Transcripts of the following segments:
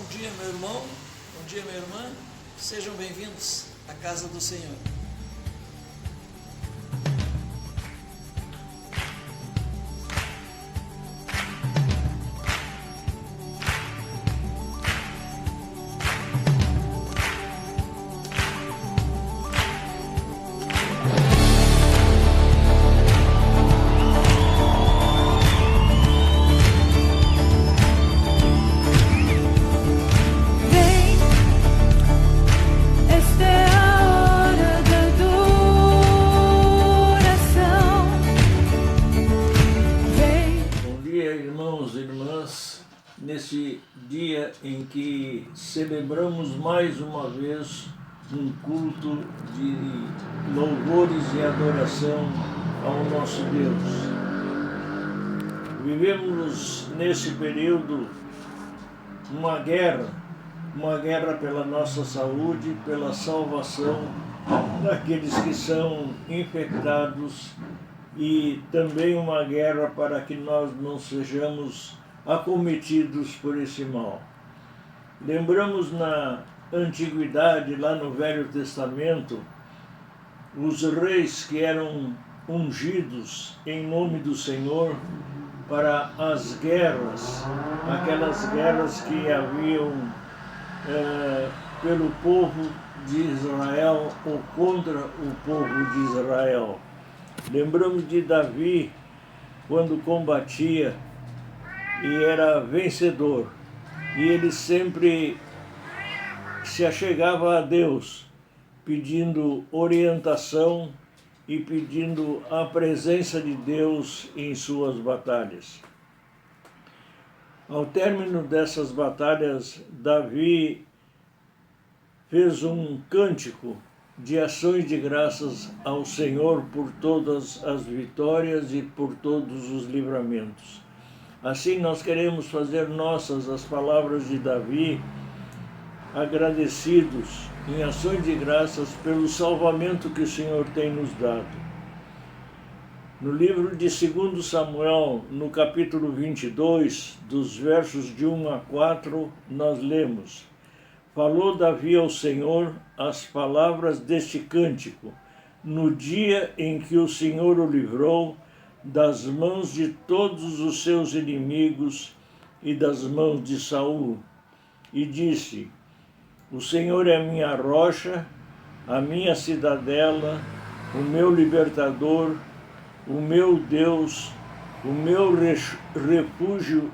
Bom dia, meu irmão, bom dia, minha irmã, sejam bem-vindos à casa do Senhor. Nesse dia em que celebramos mais uma vez um culto de louvores e adoração ao nosso Deus. Vivemos nesse período uma guerra pela nossa saúde, pela salvação daqueles que são infectados e também uma guerra para que nós não sejamos acometidos por esse mal. Lembramos na antiguidade, lá no Velho Testamento, os reis que eram ungidos em nome do Senhor para as guerras, aquelas guerras que haviam pelo povo de Israel ou contra o povo de Israel. Lembramos de Davi, quando combatia e era vencedor, e ele sempre se achegava a Deus, pedindo orientação e pedindo a presença de Deus em suas batalhas. Ao término dessas batalhas, Davi fez um cântico de ações de graças ao Senhor por todas as vitórias e por todos os livramentos. Assim, nós queremos fazer nossas as palavras de Davi, agradecidos em ações de graças pelo salvamento que o Senhor tem nos dado. No livro de 2 Samuel, no capítulo 22, dos versos de 1 a 4, nós lemos: Falou Davi ao Senhor as palavras deste cântico, no dia em que o Senhor o livrou das mãos de todos os seus inimigos e das mãos de Saul, e disse: O Senhor é a minha rocha, a minha cidadela, o meu libertador, o meu Deus, o meu refúgio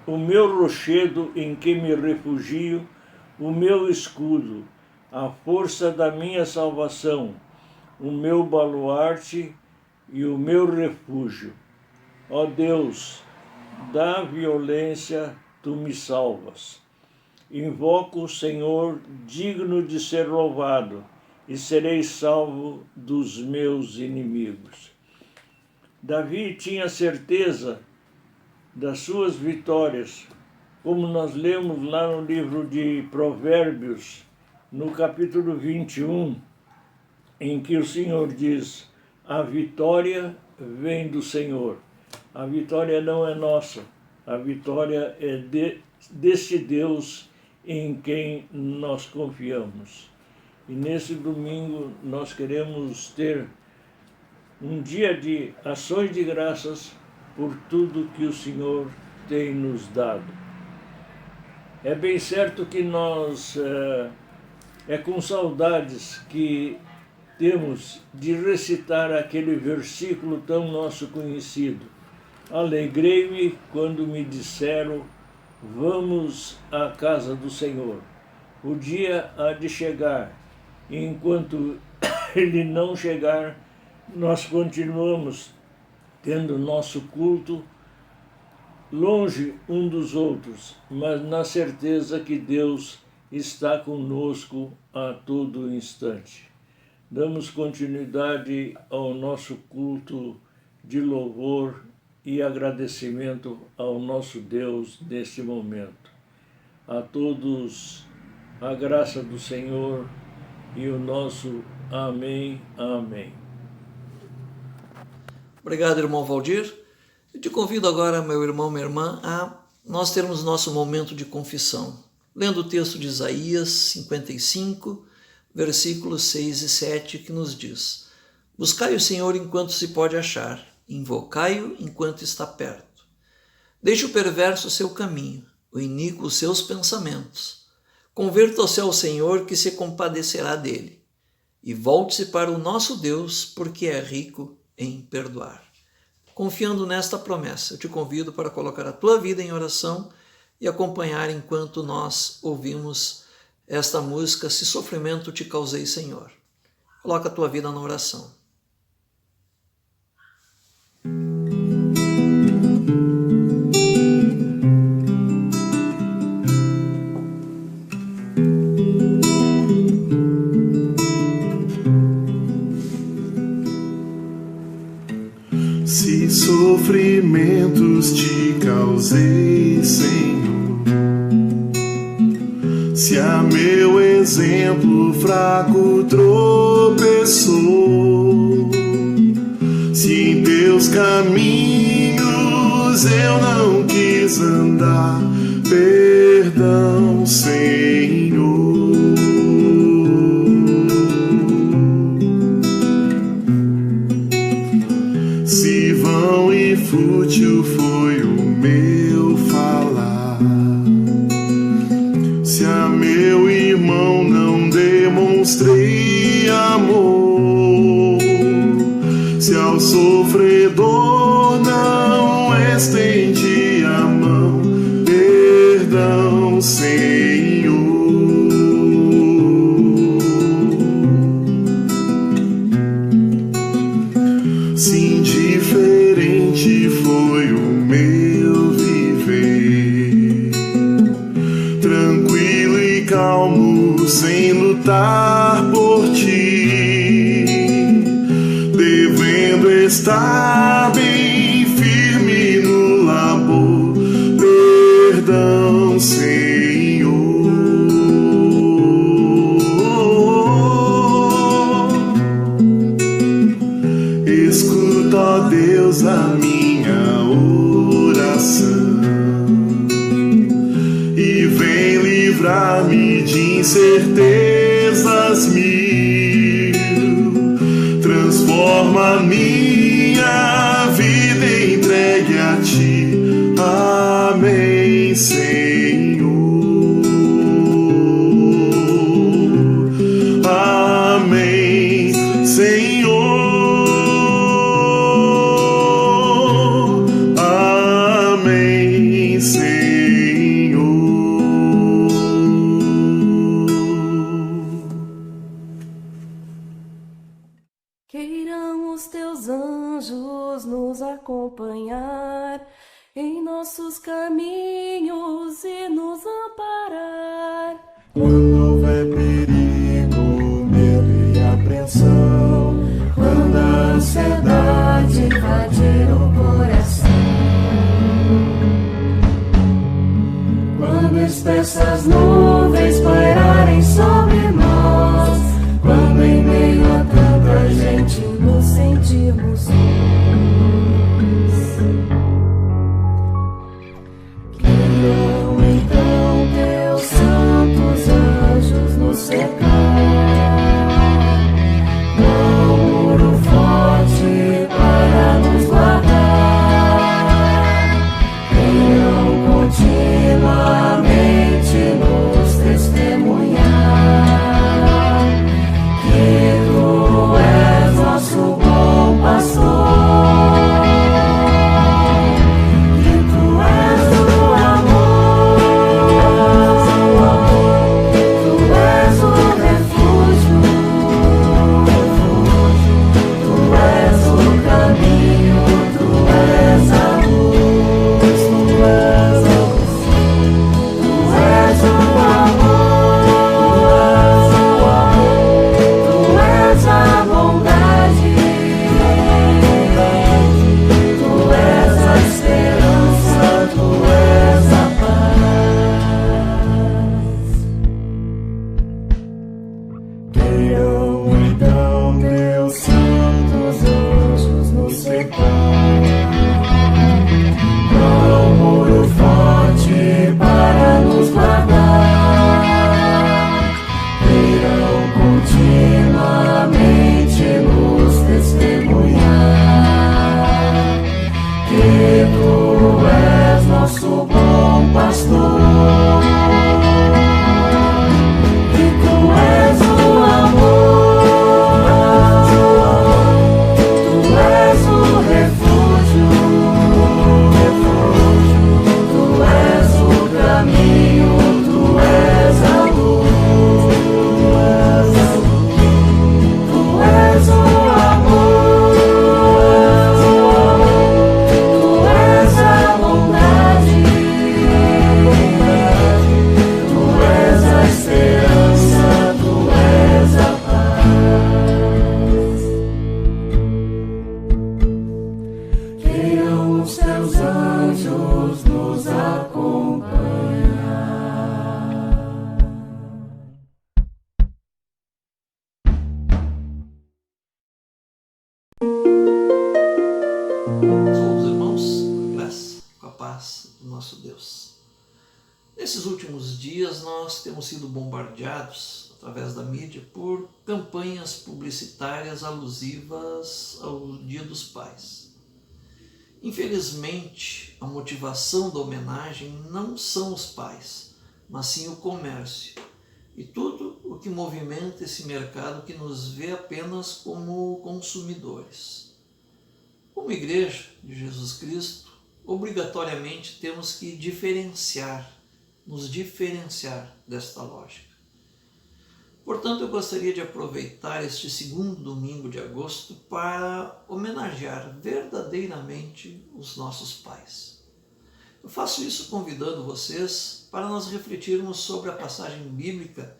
o meu rochedo em quem me refugio, o meu escudo, a força da minha salvação, o meu baluarte e o meu refúgio. Ó Deus, da violência tu me salvas. Invoco o Senhor, digno de ser louvado, e serei salvo dos meus inimigos. Davi tinha certeza das suas vitórias, como nós lemos lá no livro de Provérbios, no capítulo 21, em que o Senhor diz: a vitória vem do Senhor. A vitória não é nossa. A vitória é desse Deus em quem nós confiamos. E nesse domingo nós queremos ter um dia de ações de graças por tudo que o Senhor tem nos dado. É bem certo que nós é com saudades que temos de recitar aquele versículo tão nosso conhecido. Alegrei-me quando me disseram, vamos à casa do Senhor. O dia há de chegar, e enquanto ele não chegar, nós continuamos tendo nosso culto longe um dos outros, mas na certeza que Deus está conosco a todo instante. Damos continuidade ao nosso culto de louvor e agradecimento ao nosso Deus neste momento. A todos a graça do Senhor e o nosso amém, amém. Obrigado, irmão Valdir. Eu te convido agora, meu irmão, minha irmã, a nós termos nosso momento de confissão, lendo o texto de Isaías 55, versículos 6 e 7, que nos diz: Buscai o Senhor enquanto se pode achar, invocai-o enquanto está perto. Deixe o perverso o seu caminho, o iníquo os seus pensamentos. Converta-se ao Senhor, que se compadecerá dele, e volte-se para o nosso Deus, porque é rico em perdoar. Confiando nesta promessa, eu te convido para colocar a tua vida em oração e acompanhar enquanto nós ouvimos esta música, Se Sofrimento Te Causei, Senhor. Coloca a tua vida na oração. Se sofrimentos te causei, Senhor, se a meu exemplo fraco tropeçou, se em teus caminhos eu não quis andar, perdão, Senhor. Se vão e fútil foi o meu falar, se a meu irmão não demonstrei amor, se ao sofredor não estendi a mão, perdão, Senhor. Se indiferente foi o meu viver, tranquilo e calmo, sem lutar por ti, devendo estar bem firme no labor, perdão, Senhor. Escuta, ó Deus, a minha oração e vem livrar-me de incertezas mil. Transforma minha vida entregue a ti. Amém, Senhor. Amém, Senhor. Amém, Senhor. Queiram os teus anjos nos acompanhar em nossos caminhos e nos amparar. Quando houver perigo, medo e apreensão, Quando a ansiedade invadir o coração, quando espessas nuvens pairarem sobre nós, quando em meio a tanta gente nos sentirmos sós, queiram então teus santos anjos nos cercar, com um muro forte para nos guardar, queiram continuamente nos testemunhar. os teus anjos nos acompanham. Somos irmãos, com a graça, com a paz do nosso Deus. Nesses últimos dias nós temos sido bombardeados através da mídia por campanhas publicitárias alusivas ao Dia dos Pais. Infelizmente, a motivação da homenagem não são os pais, mas sim o comércio e tudo o que movimenta esse mercado que nos vê apenas como consumidores. Como Igreja de Jesus Cristo, obrigatoriamente temos que nos diferenciar desta lógica. Portanto, eu gostaria de aproveitar este segundo domingo de agosto para homenagear verdadeiramente os nossos pais. Eu faço isso convidando vocês para nós refletirmos sobre a passagem bíblica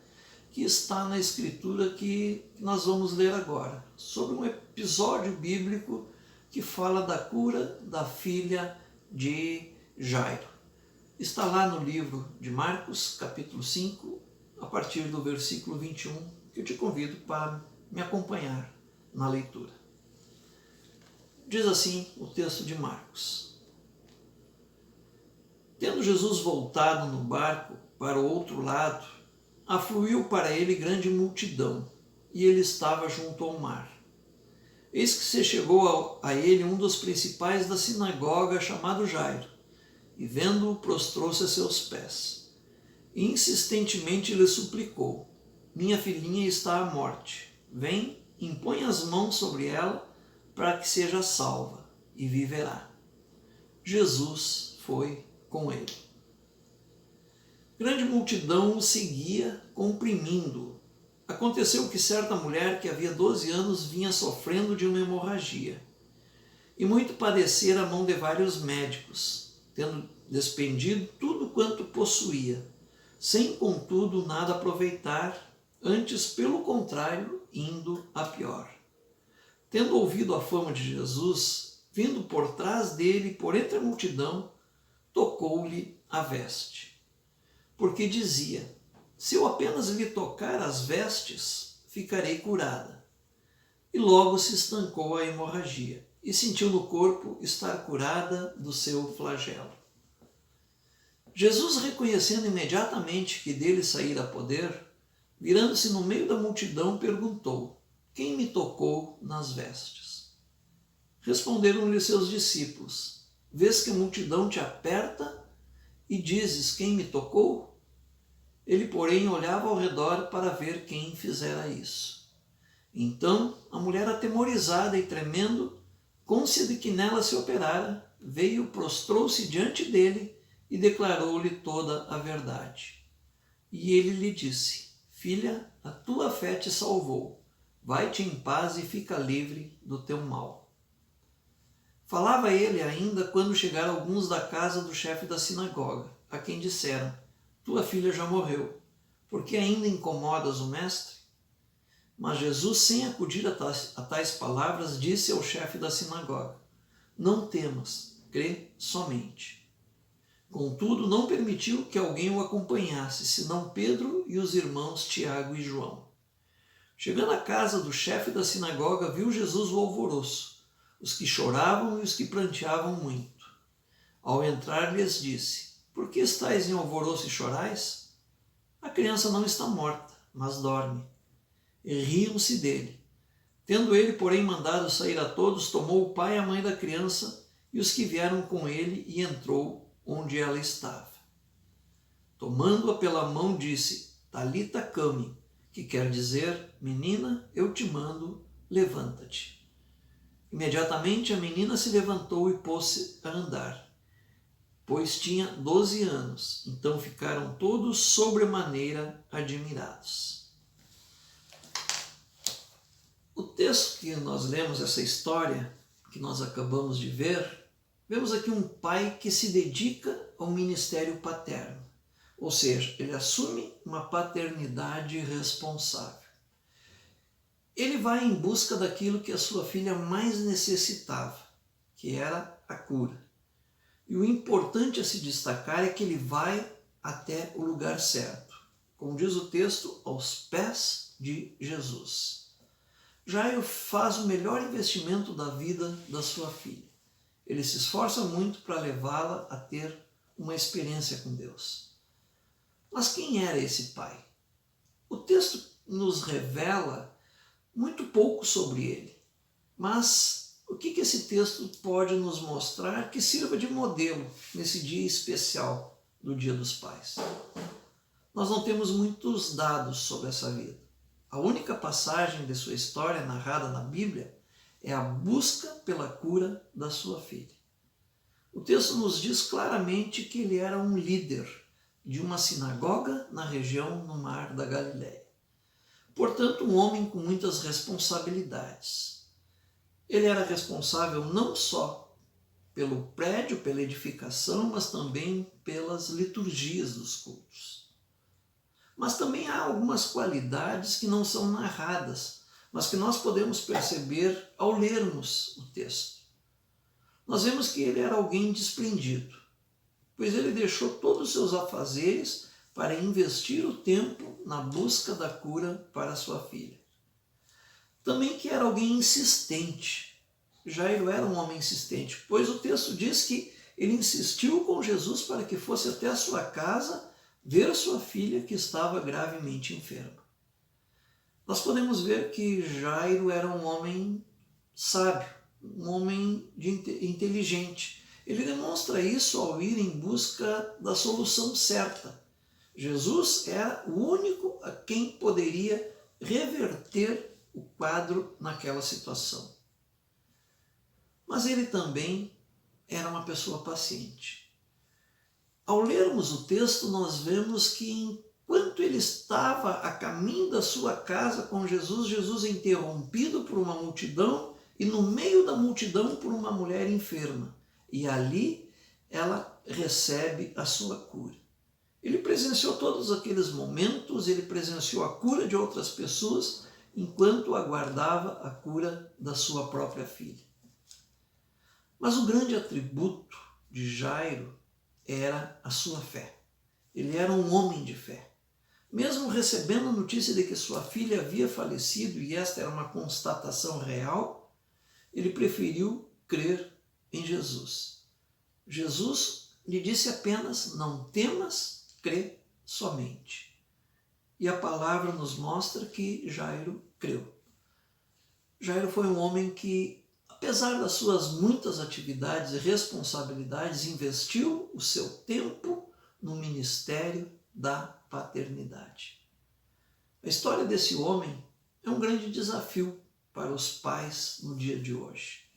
que está na Escritura que nós vamos ler agora, sobre um episódio bíblico que fala da cura da filha de Jairo. Está lá no livro de Marcos, capítulo 5, a partir do versículo 21, que eu te convido para me acompanhar na leitura. Diz assim o texto de Marcos: Tendo Jesus voltado no barco para o outro lado, afluiu para ele grande multidão, e ele estava junto ao mar. Eis que se chegou a ele um dos principais da sinagoga, chamado Jairo, e vendo-o, prostrou-se a seus pés. E insistentemente lhe suplicou: Minha filhinha está à morte. Vem, impõe as mãos sobre ela, para que seja salva, e viverá. Jesus foi com ele. Grande multidão o seguia, comprimindo-o. Aconteceu que certa mulher que havia 12 anos vinha sofrendo de uma hemorragia, e muito padecera a mão de vários médicos, tendo despendido tudo quanto possuía, sem contudo nada aproveitar, antes pelo contrário, indo a pior. Tendo ouvido a fama de Jesus, vindo por trás dele, por entre a multidão, tocou-lhe a veste. Porque dizia: se eu apenas lhe tocar as vestes, ficarei curada. E logo se estancou a hemorragia, e sentiu no corpo estar curada do seu flagelo. Jesus, reconhecendo imediatamente que dele saíra poder, virando-se no meio da multidão, perguntou: Quem me tocou nas vestes? Responderam-lhe seus discípulos: Vês que a multidão te aperta e dizes: Quem me tocou? Ele, porém, olhava ao redor para ver quem fizera isso. Então, a mulher, atemorizada e tremendo, cônscia de que nela se operara, veio, prostrou-se diante dele e declarou-lhe toda a verdade. E ele lhe disse: Filha, a tua fé te salvou. Vai-te em paz e fica livre do teu mal. Falava ele ainda quando chegaram alguns da casa do chefe da sinagoga, a quem disseram: Tua filha já morreu, porque ainda incomodas o mestre? Mas Jesus, sem acudir a tais palavras, disse ao chefe da sinagoga: Não temas, crê somente. Contudo, não permitiu que alguém o acompanhasse, senão Pedro e os irmãos Tiago e João. Chegando à casa do chefe da sinagoga, viu Jesus o alvoroço, os que choravam e os que pranteavam muito. Ao entrar, lhes disse: Por que estáis em alvoroço e chorais? A criança não está morta, mas dorme. E riam-se dele. Tendo ele, porém, mandado sair a todos, tomou o pai e a mãe da criança e os que vieram com ele e entrou onde ela estava. Tomando-a pela mão, disse: Talita cumi, que quer dizer: Menina, eu te mando, levanta-te. Imediatamente a menina se levantou e pôs-se a andar, pois tinha 12 anos. Então ficaram todos sobremaneira admirados. O texto que nós lemos, essa história que nós acabamos de ver, vemos aqui um pai que se dedica ao ministério paterno, ou seja, ele assume uma paternidade responsável. Ele vai em busca daquilo que a sua filha mais necessitava, que era a cura. E o importante a se destacar é que ele vai até o lugar certo. Como diz o texto, aos pés de Jesus. Jairo faz o melhor investimento da vida da sua filha. Ele se esforça muito para levá-la a ter uma experiência com Deus. Mas quem era esse pai? O texto nos revela muito pouco sobre ele. Mas o que esse texto pode nos mostrar que sirva de modelo nesse dia especial do Dia dos Pais? Nós não temos muitos dados sobre essa vida. A única passagem de sua história narrada na Bíblia é a busca pela cura da sua filha. O texto nos diz claramente que ele era um líder de uma sinagoga na região no Mar da Galileia. Portanto, um homem com muitas responsabilidades. Ele era responsável não só pelo prédio, pela edificação, mas também pelas liturgias dos cultos. Mas também há algumas qualidades que não são narradas, mas que nós podemos perceber ao lermos o texto. Nós vemos que ele era alguém desprendido, pois ele deixou todos os seus afazeres para investir o tempo na busca da cura para sua filha. Também que era alguém insistente. Jairo era um homem insistente, pois o texto diz que ele insistiu com Jesus para que fosse até a sua casa ver sua filha que estava gravemente enferma. Nós podemos ver que Jairo era um homem sábio, um homem inteligente. Ele demonstra isso ao ir em busca da solução certa. Jesus era o único a quem poderia reverter o quadro naquela situação. Mas ele também era uma pessoa paciente. Ao lermos o texto, nós vemos que enquanto ele estava a caminho da sua casa com Jesus, Jesus é interrompido por uma multidão e no meio da multidão por uma mulher enferma. E ali ela recebe a sua cura. Ele presenciou todos aqueles momentos, ele presenciou a cura de outras pessoas enquanto aguardava a cura da sua própria filha. Mas o grande atributo de Jairo era a sua fé. Ele era um homem de fé. Mesmo recebendo a notícia de que sua filha havia falecido, e esta era uma constatação real, ele preferiu crer em Jesus. Jesus lhe disse apenas: não temas, crê somente. E a palavra nos mostra que Jairo creu. Jairo foi um homem que, apesar das suas muitas atividades e responsabilidades, investiu o seu tempo no ministério da paternidade. A história desse homem é um grande desafio para os pais no dia de hoje.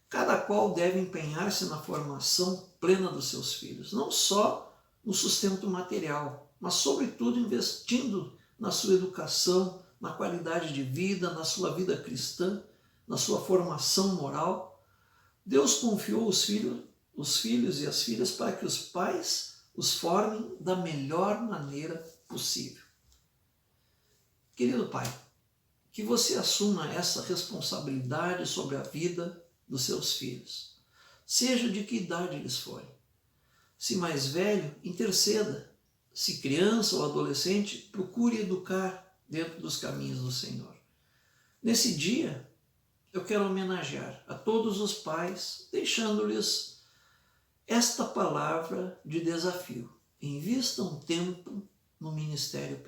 Cada qual deve empenhar-se na formação plena dos seus filhos, não só no sustento material, mas sobretudo investindo na sua educação, na qualidade de vida, na sua vida cristã, na sua formação moral. Deus confiou os filhos e as filhas para que os pais os formem da melhor maneira possível. Querido pai, que você assuma essa responsabilidade sobre a vida dos seus filhos, seja de que idade eles forem. Se mais velho, interceda. Se criança ou adolescente, procure educar dentro dos caminhos do Senhor. Nesse dia, eu quero homenagear a todos os pais, deixando-lhes esta palavra de desafio. Invistam tempo no ministério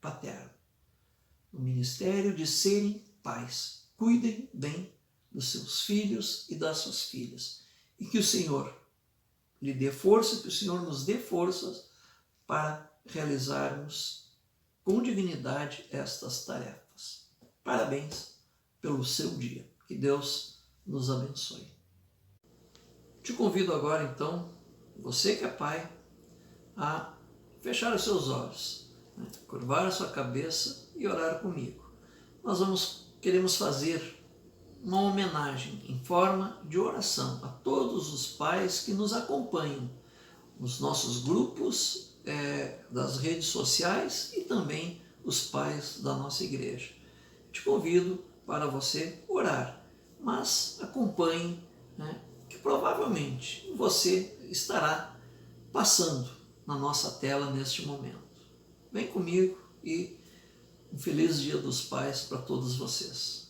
paterno, no ministério de serem pais. Cuidem bem dos seus filhos e das suas filhas. E que o Senhor lhe dê força, que o Senhor nos dê forças para realizarmos com dignidade estas tarefas. Parabéns pelo seu dia. Que Deus nos abençoe. Te convido agora, então, você que é pai, a fechar os seus olhos, curvar a sua cabeça e orar comigo. Nós queremos fazer uma homenagem em forma de oração a todos os pais que nos acompanham nos nossos grupos das redes sociais e também os pais da nossa igreja. Te convido para você orar, mas acompanhe que provavelmente você estará passando na nossa tela neste momento. Vem comigo e um feliz Dia dos Pais para todos vocês.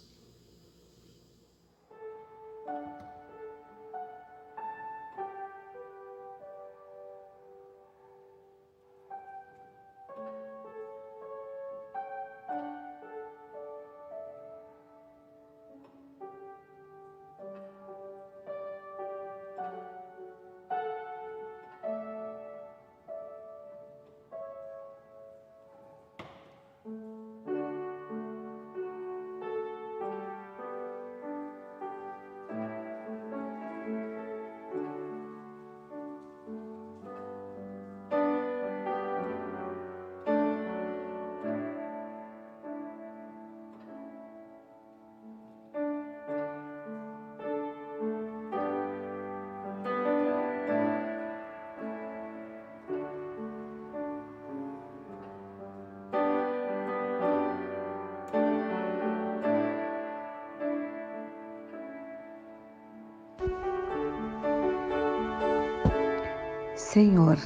Senhor,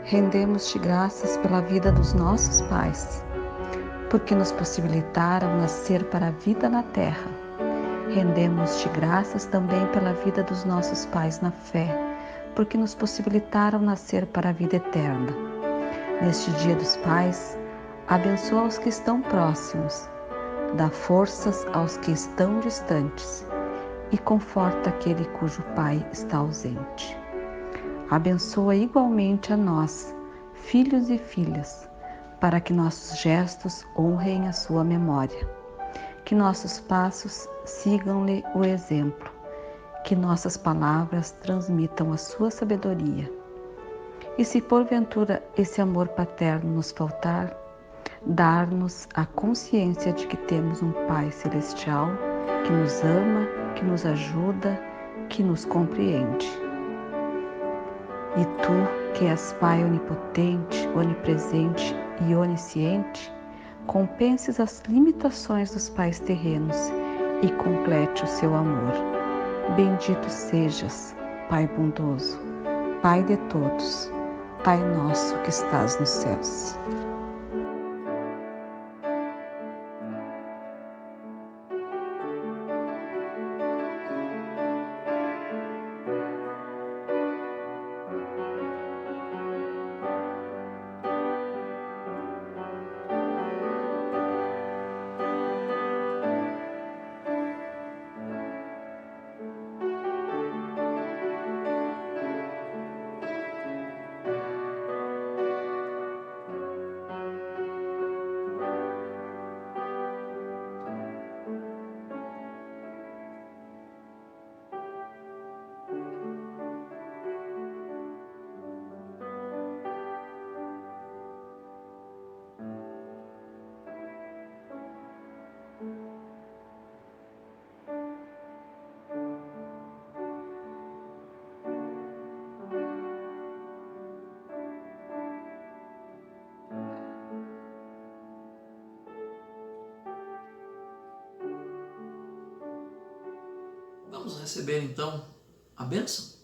rendemos-te graças pela vida dos nossos pais, porque nos possibilitaram nascer para a vida na terra. Rendemos-te graças também pela vida dos nossos pais na fé, porque nos possibilitaram nascer para a vida eterna. Neste Dia dos Pais, abençoa os que estão próximos, dá forças aos que estão distantes e conforta aquele cujo pai está ausente. Abençoa igualmente a nós, filhos e filhas, para que nossos gestos honrem a sua memória, que nossos passos sigam-lhe o exemplo, que nossas palavras transmitam a sua sabedoria. E se porventura esse amor paterno nos faltar, dar-nos a consciência de que temos um Pai Celestial que nos ama, que nos ajuda, que nos compreende. E tu, que és Pai onipotente, onipresente e onisciente, compenses as limitações dos pais terrenos e complete o seu amor. Bendito sejas, Pai bondoso, Pai de todos, Pai nosso que estás nos céus. Vamos receber então a bênção?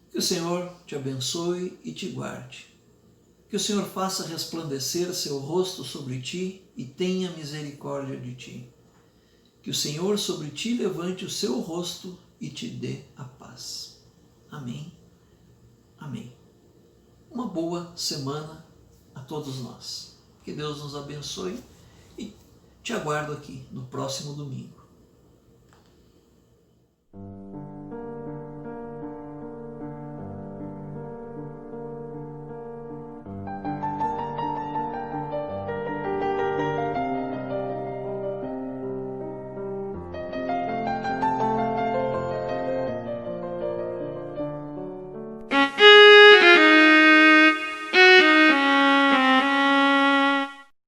Que o Senhor te abençoe e te guarde. Que o Senhor faça resplandecer seu rosto sobre ti e tenha misericórdia de ti. Que o Senhor sobre ti levante o seu rosto e te dê a paz. Amém. Amém. Uma boa semana a todos nós. Que Deus nos abençoe e te aguardo aqui no próximo domingo.